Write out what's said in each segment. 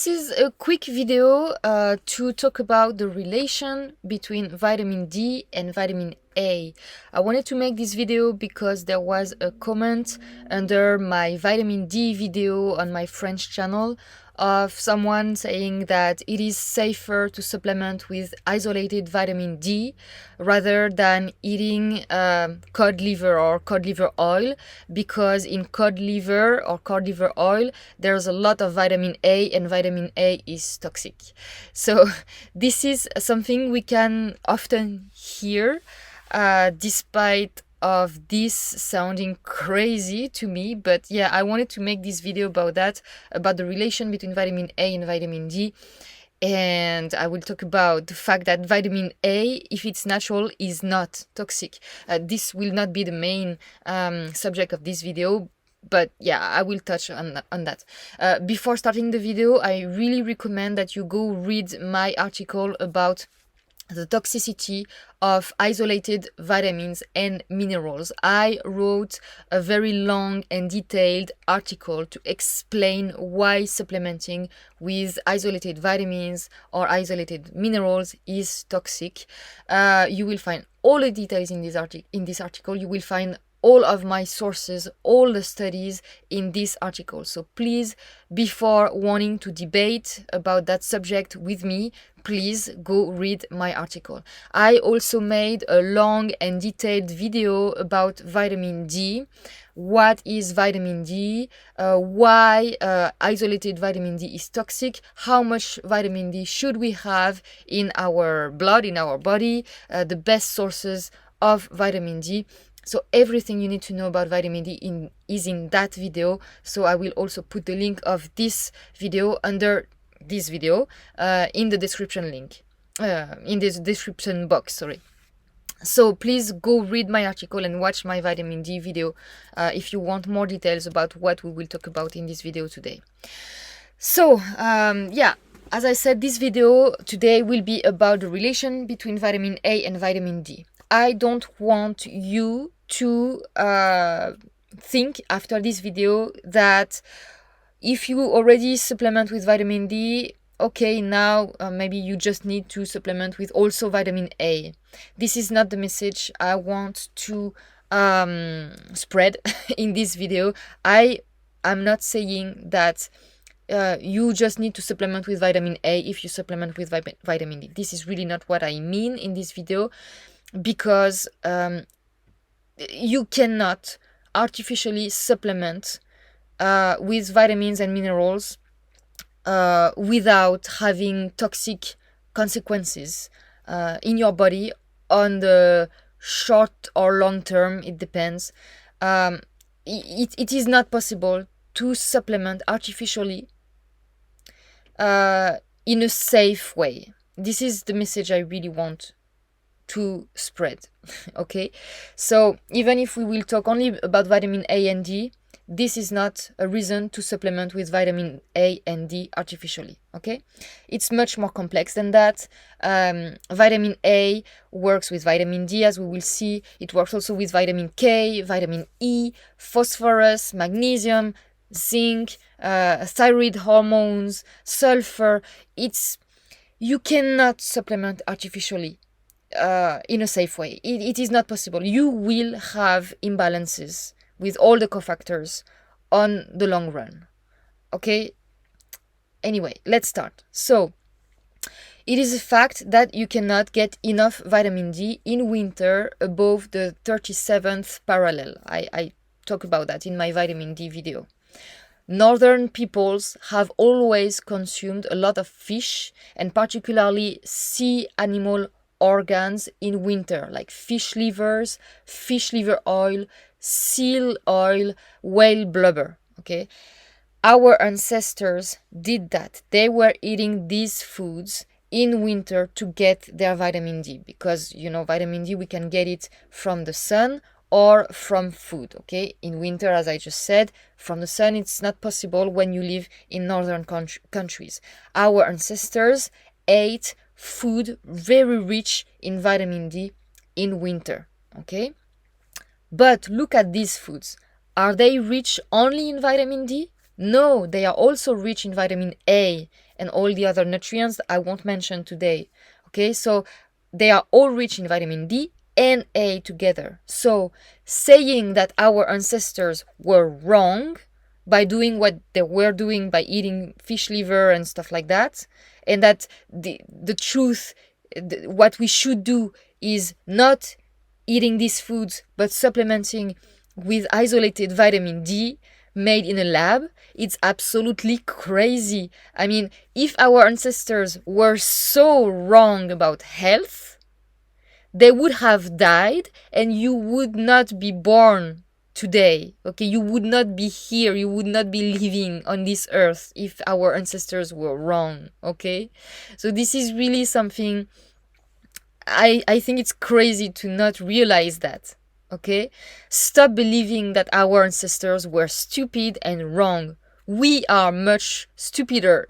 This is a quick video to talk about the relation between vitamin D and vitamin A. I wanted to make this video because there was a comment under my vitamin D video on my French channel of someone saying that it is safer to supplement with isolated vitamin D rather than eating cod liver or cod liver oil, because in cod liver or cod liver oil there's a lot of vitamin A, and vitamin A is toxic. So this is something we can often hear, despite of this sounding crazy to me. But yeah, I wanted to make this video about that, about the relation between vitamin A and vitamin D. And I will talk about the fact that vitamin A, if it's natural, is not toxic. This will not be the main subject of this video, but yeah, I will touch on that. Before starting the video, I really recommend that you go read my article about the toxicity of isolated vitamins and minerals. I wrote a very long and detailed article to explain why supplementing with isolated vitamins or isolated minerals is toxic. You will find all the details in this article. You will find all of my sources, all the studies in this article. So please, before wanting to debate about that subject with me, please go read my article. I also made a long and detailed video about vitamin D. What is vitamin D? Why isolated vitamin D is toxic? How much vitamin D should we have in our blood, in our body? The best sources of vitamin D. So everything you need to know about vitamin D is in that video. So I will also put the link of this video under this video in the description box, sorry. So please go read my article and watch my vitamin D video if you want more details about what we will talk about in this video today. So yeah, as I said, this video today will be about the relation between vitamin A and vitamin D. I don't want you to think after this video that if you already supplement with vitamin D, okay, now maybe you just need to supplement with also vitamin A. This is not the message I want to spread in this video. I am not saying that you just need to supplement with vitamin A if you supplement with vitamin D. This is really not what I mean in this video, because you cannot artificially supplement with vitamins and minerals without having toxic consequences in your body on the short or long term. It depends. It is not possible to supplement artificially in a safe way. This is the message I really want to spread. Okay, so even if we will talk only about vitamin A and D, this is not a reason to supplement with vitamin A and D artificially. Okay, it's much more complex than that. Vitamin A works with vitamin D, as we will see. It works also with vitamin K, vitamin E, phosphorus, magnesium, zinc, thyroid hormones, sulfur. You cannot supplement artificially in a safe way. It is not possible. You will have imbalances with all the cofactors on the long run. Okay? Anyway, let's start. So, it is a fact that you cannot get enough vitamin D in winter above the 37th parallel. I talk about that in my vitamin D video. Northern peoples have always consumed a lot of fish, and particularly sea animal organs in winter, like fish livers, fish liver oil, seal oil, whale blubber. Okay, our ancestors did that. They were eating these foods in winter to get their vitamin D, because vitamin D, we can get it from the sun or from food. Okay, in winter, as I just said, from the sun it's not possible when you live in northern countries. Our ancestors ate food very rich in vitamin D in winter. Okay, but look at these foods. Are they rich only in vitamin D? No, they are also rich in vitamin A and all the other nutrients I won't mention today. Okay, so they are all rich in vitamin D and A together. So saying that our ancestors were wrong by doing what they were doing by eating fish liver and stuff like that, and that the truth, what we should do is not eating these foods but supplementing with isolated vitamin D made in a lab, it's absolutely crazy. I mean, if our ancestors were so wrong about health, they would have died and you would not be born today. Okay, you would not be here, you would not be living on this earth if our ancestors were wrong. Okay, so this is really something I think it's crazy to not realize that. Okay, stop believing that our ancestors were stupid and wrong. We are much stupider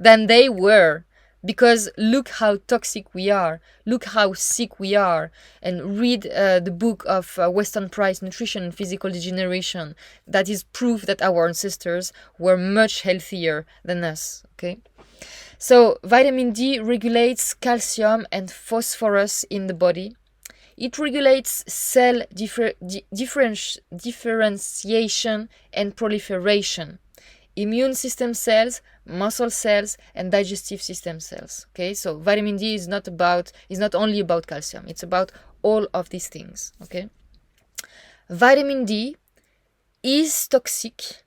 than they were, because look how toxic we are, look how sick we are, and read the book of Weston Price, Nutrition and Physical Degeneration. That is proof that our ancestors were much healthier than us. Okay, so vitamin D regulates calcium and phosphorus in the body. It regulates cell differentiation and proliferation, immune system cells, muscle cells, and digestive system cells. Okay, so vitamin D is not only about calcium, it's about all of these things. Okay, vitamin D is toxic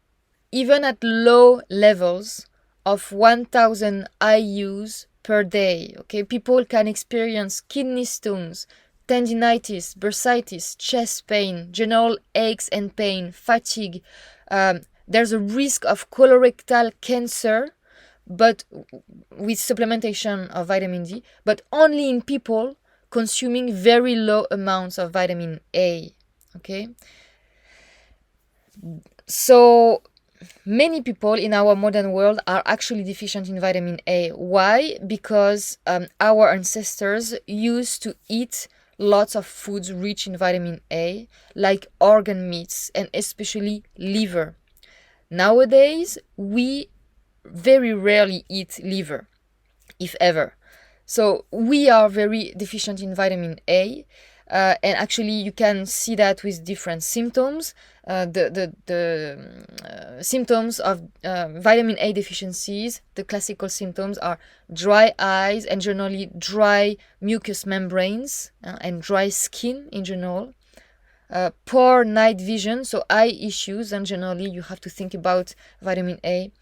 even at low levels of 1000 IUs per day. Okay, people can experience kidney stones, tendinitis, bursitis, chest pain, general aches and pain, fatigue. There's a risk of colorectal cancer, but with supplementation of vitamin D, but only in people consuming very low amounts of vitamin A. Okay, so many people in our modern world are actually deficient in vitamin A. Why? Because our ancestors used to eat lots of foods rich in vitamin A, like organ meats and especially liver. Nowadays, we very rarely eat liver, if ever. So we are very deficient in vitamin A. And actually, you can see that with different symptoms. The symptoms of vitamin A deficiencies, the classical symptoms are dry eyes and generally dry mucous membranes and dry skin in general. Poor night vision, so eye issues, and generally you have to think about vitamin A.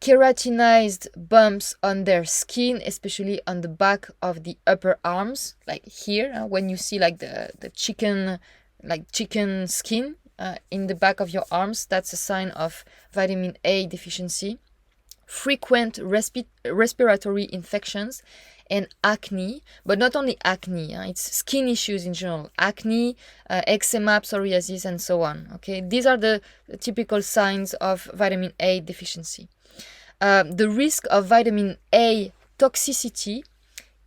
Keratinized bumps on their skin, especially on the back of the upper arms, like here, when you see like the chicken skin in the back of your arms, that's a sign of vitamin A deficiency. Frequent respiratory infections and acne, but not only acne, it's skin issues in general, acne, eczema, psoriasis, and so on. Okay, these are the typical signs of vitamin A deficiency. The risk of vitamin A toxicity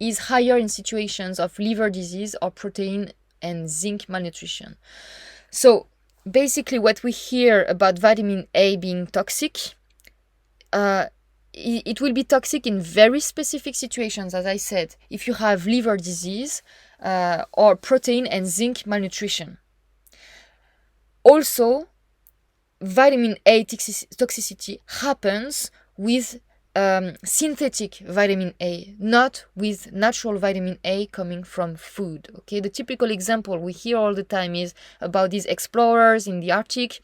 is higher in situations of liver disease or protein and zinc malnutrition. So basically what we hear about vitamin A being toxic, it will be toxic in very specific situations, as I said, if you have liver disease or protein and zinc malnutrition. Also, vitamin A toxicity happens with synthetic vitamin A, not with natural vitamin A coming from food. Okay, the typical example we hear all the time is about these explorers in the Arctic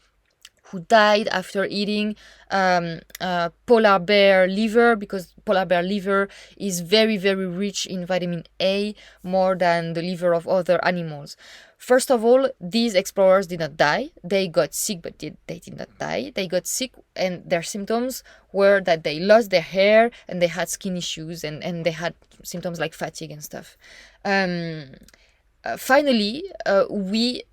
who died after eating polar bear liver, because polar bear liver is very, very rich in vitamin A, more than the liver of other animals. First of all, these explorers did not die. They got sick, but they did not die. They got sick, and their symptoms were that they lost their hair and they had skin issues, and they had symptoms like fatigue and stuff. Finally, we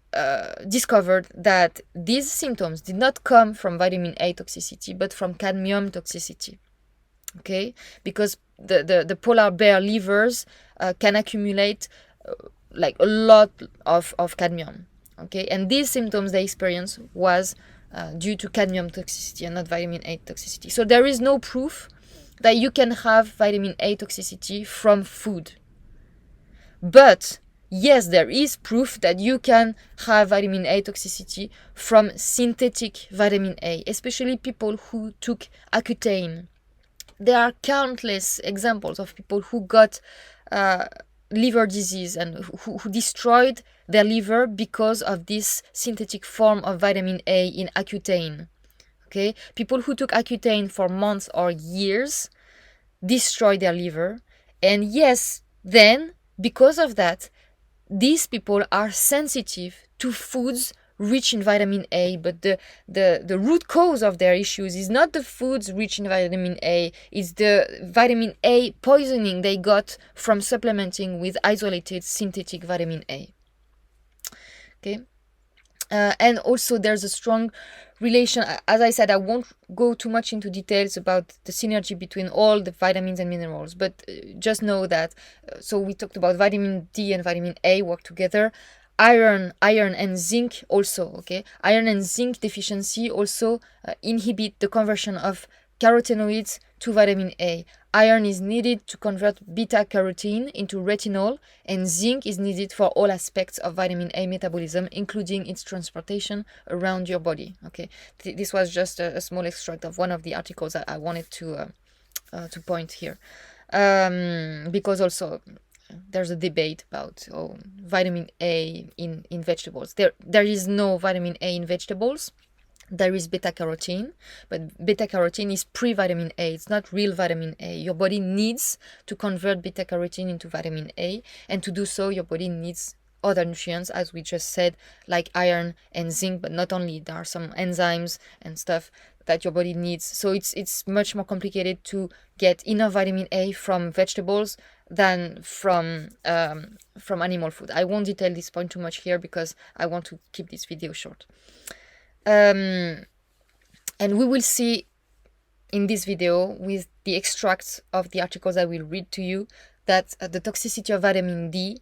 discovered that these symptoms did not come from vitamin A toxicity, but from cadmium toxicity. Okay, because the polar bear livers can accumulate like a lot of cadmium. Okay, and these symptoms they experience was due to cadmium toxicity and not vitamin A toxicity. So there is no proof that you can have vitamin A toxicity from food. But yes, there is proof that you can have vitamin A toxicity from synthetic vitamin A, especially people who took Accutane. There are countless examples of people who got liver disease and who destroyed their liver because of this synthetic form of vitamin A in Accutane. Okay, people who took Accutane for months or years destroyed their liver, and yes, then because of that, these people are sensitive to foods rich in vitamin A, but the root cause of their issues is not the foods rich in vitamin A, it's the vitamin A poisoning they got from supplementing with isolated synthetic vitamin A. Okay. And also there's a strong relation. As I said, I won't go too much into details about the synergy between all the vitamins and minerals, but just know that, so we talked about vitamin D and vitamin A work together. Iron and zinc also, okay? Iron and zinc deficiency also inhibit the conversion of carotenoids to vitamin A. Iron is needed to convert beta-carotene into retinol, and zinc is needed for all aspects of vitamin A metabolism, including its transportation around your body. Okay, this was just a small extract of one of the articles that I wanted to point here, because also there's a debate about vitamin A in vegetables. There is no vitamin A in vegetables. There is beta-carotene, but beta-carotene is pre-vitamin A. It's not real vitamin A. Your body needs to convert beta-carotene into vitamin A, and to do so, your body needs other nutrients, as we just said, like iron and zinc, but not only. There are some enzymes and stuff that your body needs. So it's much more complicated to get enough vitamin A from vegetables than from animal food. I won't detail this point too much here because I want to keep this video short. And we will see in this video with the extracts of the articles I will read to you that the toxicity of vitamin D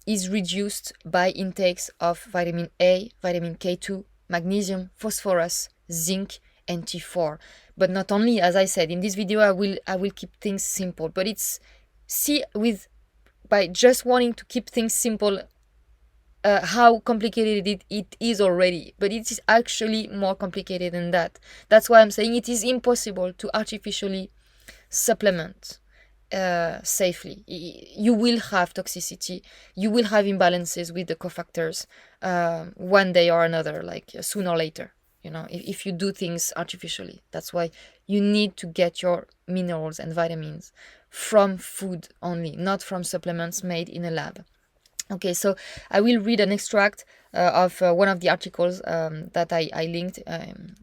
is reduced by intakes of vitamin A, vitamin K2, magnesium, phosphorus, zinc, and T4. But not only, as I said, in this video I will keep things simple, but by just wanting to keep things simple, how complicated it is already, but it is actually more complicated than that. That's why I'm saying it is impossible to artificially supplement safely. You will have toxicity, you will have imbalances with the cofactors one day or another, like sooner or later, if you do things artificially. That's why you need to get your minerals and vitamins from food only, not from supplements made in a lab. Okay, so I will read an extract of one of the articles that I linked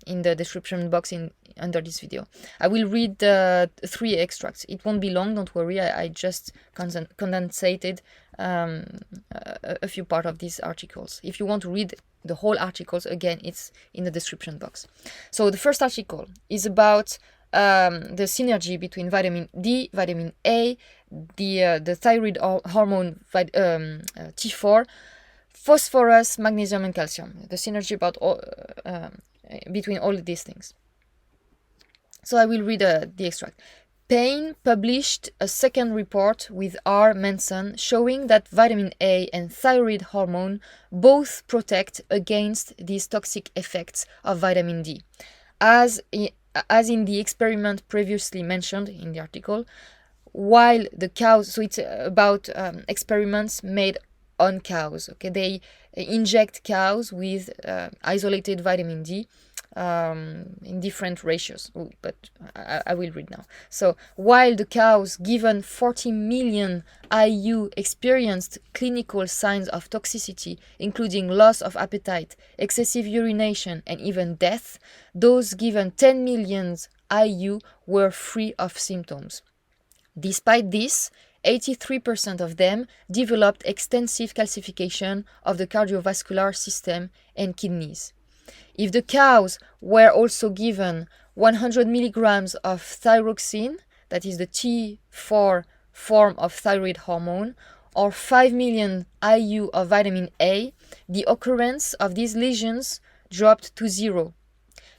in the description box under this video. I will read 3 extracts. It won't be long, don't worry. I just condensated a few parts of these articles. If you want to read the whole articles, again, it's in the description box. So the first article is about the synergy between vitamin D, vitamin A, the thyroid hormone T4, phosphorus, magnesium, and calcium. The synergy between all of these things. So I will read the extract. Payne published a second report with R. Manson showing that vitamin A and thyroid hormone both protect against these toxic effects of vitamin D. As in the experiment previously mentioned in the article, while the cows, so it's about experiments made on cows. Okay, they inject cows with isolated vitamin D in different ratios, but I will read now. So while the cows given 40 million IU experienced clinical signs of toxicity, including loss of appetite, excessive urination, and even death, those given 10 million IU were free of symptoms. Despite this, 83% of them developed extensive calcification of the cardiovascular system and kidneys. If the cows were also given 100 milligrams of thyroxine, that is the T4 form of thyroid hormone, or 5 million IU of vitamin A, the occurrence of these lesions dropped to 0.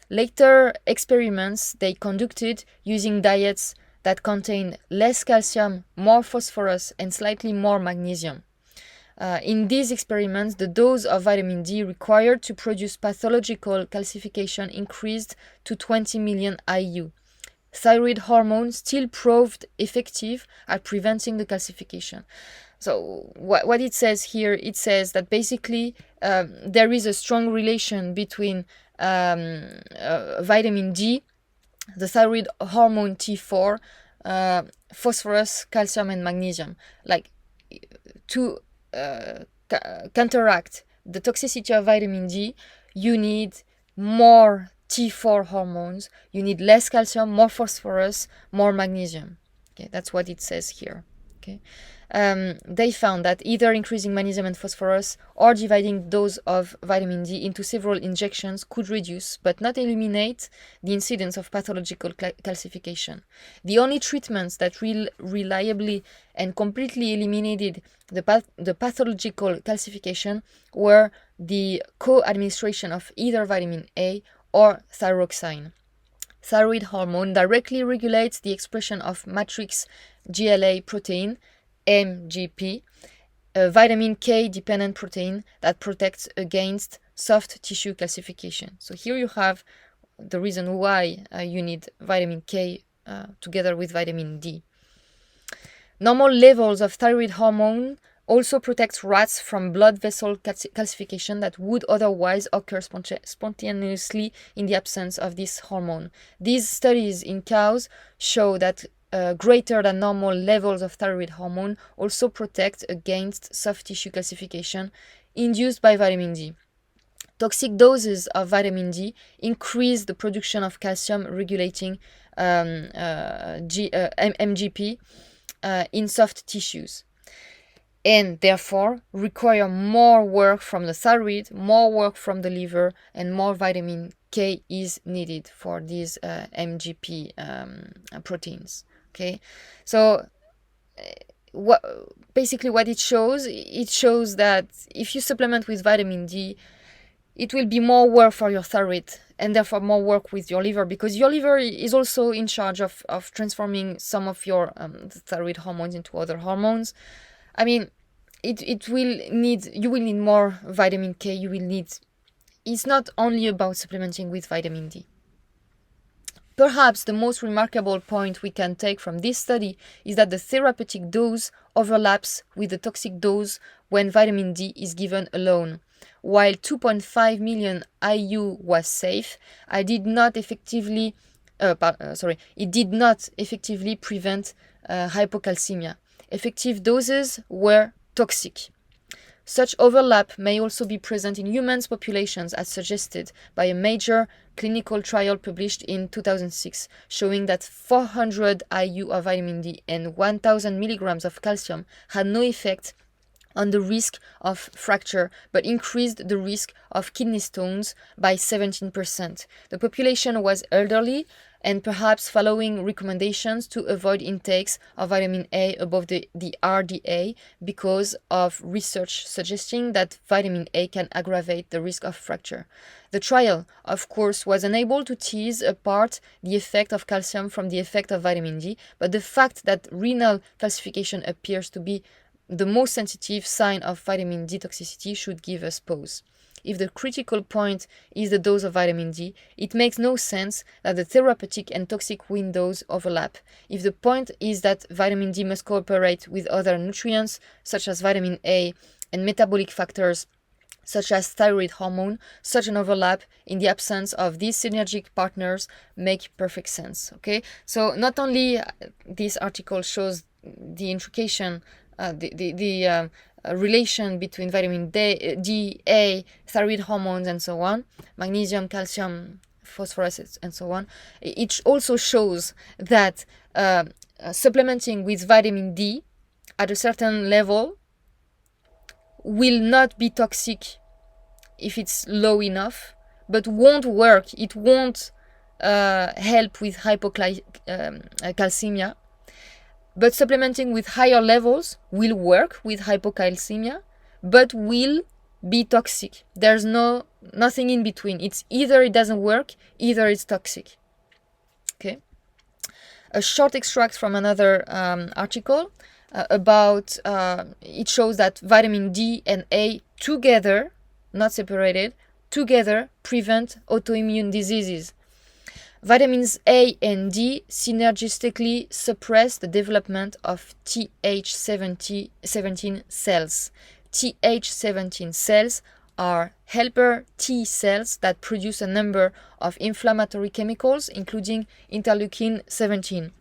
Later experiments they conducted using diets that contain less calcium, more phosphorus, and slightly more magnesium. In these experiments, the dose of vitamin D required to produce pathological calcification increased to 20 million IU. Thyroid hormone still proved effective at preventing the calcification. So what it says here, it says that basically there is a strong relation between vitamin D, the thyroid hormone T4, phosphorus, calcium, and magnesium. Like, to counteract the toxicity of vitamin D, you need more T4 hormones, you need less calcium, more phosphorus, more magnesium. Okay, that's what it says here. Okay. They found that either increasing magnesium and phosphorus or dividing dose of vitamin D into several injections could reduce, but not eliminate, the incidence of pathological calcification. The only treatments that reliably and completely eliminated the pathological calcification were the co-administration of either vitamin A or thyroxine. Thyroid hormone directly regulates the expression of matrix GLA protein, MGP, a vitamin K dependent protein that protects against soft tissue calcification. So here you have the reason why you need vitamin K together with vitamin D. Normal levels of thyroid hormone also protects rats from blood vessel calcification that would otherwise occur spontaneously in the absence of this hormone. These studies in cows show that greater than normal levels of thyroid hormone also protect against soft tissue calcification induced by vitamin D. Toxic doses of vitamin D increase the production of calcium regulating MGP in soft tissues, and therefore require more work from the thyroid, more work from the liver, and more vitamin K is needed for these MGP proteins. Okay, so what it shows that if you supplement with vitamin D, it will be more work for your thyroid and therefore more work with your liver, because your liver is also in charge of transforming some of your thyroid hormones into other hormones. I mean, you will need more vitamin K. It's not only about supplementing with vitamin D. Perhaps the most remarkable point we can take from this study is that the therapeutic dose overlaps with the toxic dose when vitamin D is given alone. While 2.5 million IU was safe, it did not effectively prevent hypocalcemia. Effective doses were toxic. Such overlap may also be present in humans populations, as suggested by a major clinical trial published in 2006, showing that 400 IU of vitamin D and 1000 milligrams of calcium had no effect on the risk of fracture, but increased the risk of kidney stones by 17%. The population was elderly and perhaps following recommendations to avoid intakes of vitamin A above the RDA because of research suggesting that vitamin A can aggravate the risk of fracture. The trial, of course, was unable to tease apart the effect of calcium from the effect of vitamin D, but the fact that renal calcification appears to be the most sensitive sign of vitamin D toxicity should give us pause. If the critical point is the dose of vitamin D, it makes no sense that the therapeutic and toxic windows overlap. If the point is that vitamin D must cooperate with other nutrients, such as vitamin A, and metabolic factors, such as thyroid hormone, such an overlap in the absence of these synergic partners make perfect sense. Okay, so not only this article shows the intrication, the relation between vitamin D, A, thyroid hormones, and so on, magnesium, calcium, phosphorus, and so on. It also shows that supplementing with vitamin D at a certain level will not be toxic if it's low enough, but won't work. It won't help with hypocalcemia. But supplementing with higher levels will work with hypocalcemia, but will be toxic. There's nothing in between. It's either it doesn't work, either it's toxic. Okay. a short extract from another article about it shows that vitamin D and A together, not separated, together prevent autoimmune diseases. Vitamins A and D synergistically suppress the development of Th17 cells. Th17 cells are helper T cells that produce a number of inflammatory chemicals, including interleukin 17.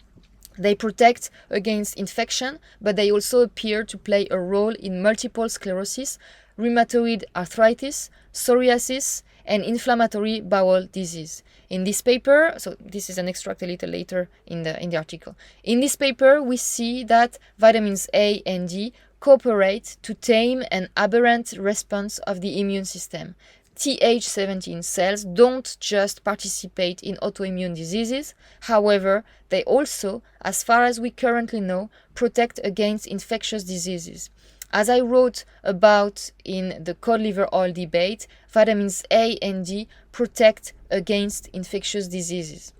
They protect against infection, but they also appear to play a role in multiple sclerosis, rheumatoid arthritis, psoriasis, and inflammatory bowel disease. In this paper, so this is an extract a little later in the article. In this paper, we see that vitamins A and D cooperate to tame an aberrant response of the immune system. Th17 cells don't just participate in autoimmune diseases, however, they also, as far as we currently know, protect against infectious diseases. As I wrote about in the cod liver oil debate, vitamins A and D protect against infectious diseases.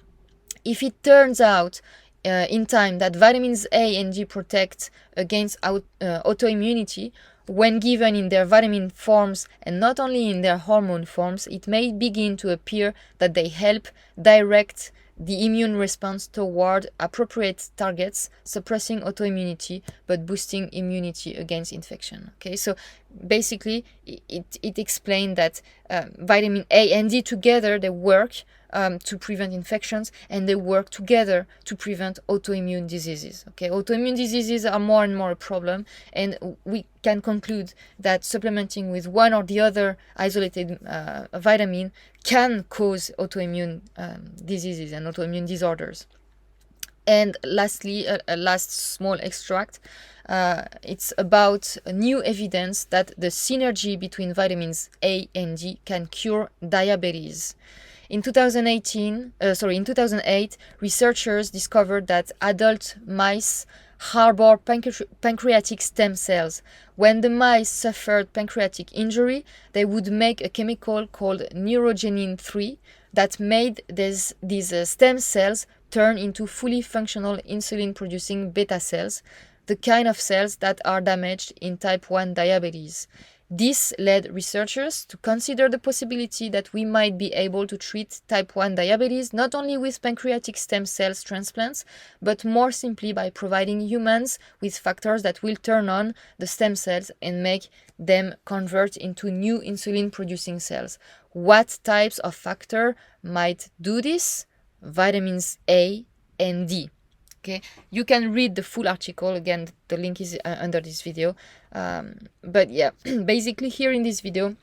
If it turns out in time that vitamins A and D protect against autoimmunity, when given in their vitamin forms and not only in their hormone forms, it may begin to appear that they help direct the immune response toward appropriate targets, suppressing autoimmunity but boosting immunity against infection. Okay, so basically it explained that vitamin A and D together, they work to prevent infections, and they work together to prevent autoimmune diseases. Okay, autoimmune diseases are more and more a problem, and we can conclude that supplementing with one or the other isolated vitamin can cause autoimmune diseases and autoimmune disorders. And lastly, a last small extract. It's about new evidence that the synergy between vitamins A and D can cure diabetes. In 2008, researchers discovered that adult mice harbor pancreatic stem cells. When the mice suffered pancreatic injury, they would make a chemical called neurogenin 3 that made these stem cells turn into fully functional insulin-producing beta cells, the kind of cells that are damaged in type 1 diabetes. This led researchers to consider the possibility that we might be able to treat type 1 diabetes not only with pancreatic stem cells transplants, but more simply by providing humans with factors that will turn on the stem cells and make them convert into new insulin-producing cells. What types of factor might do this? Vitamins A and D. Okay, you can read the full article. Again, the link is under this video. But yeah, basically here in this video,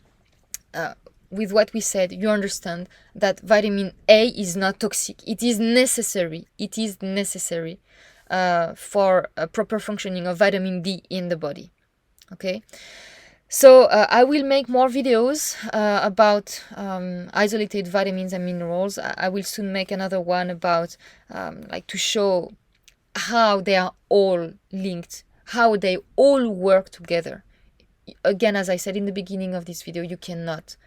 with what we said, you understand that vitamin A is not toxic. It is necessary. It is necessary for a proper functioning of vitamin D in the body. Okay. So I will make more videos about isolated vitamins and minerals. I will soon make another one about to show how they are all linked, how they all work together. Again, as I said in the beginning of this video, you cannot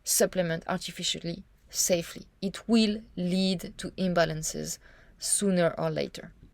supplement artificially safely. It will lead to imbalances sooner or later.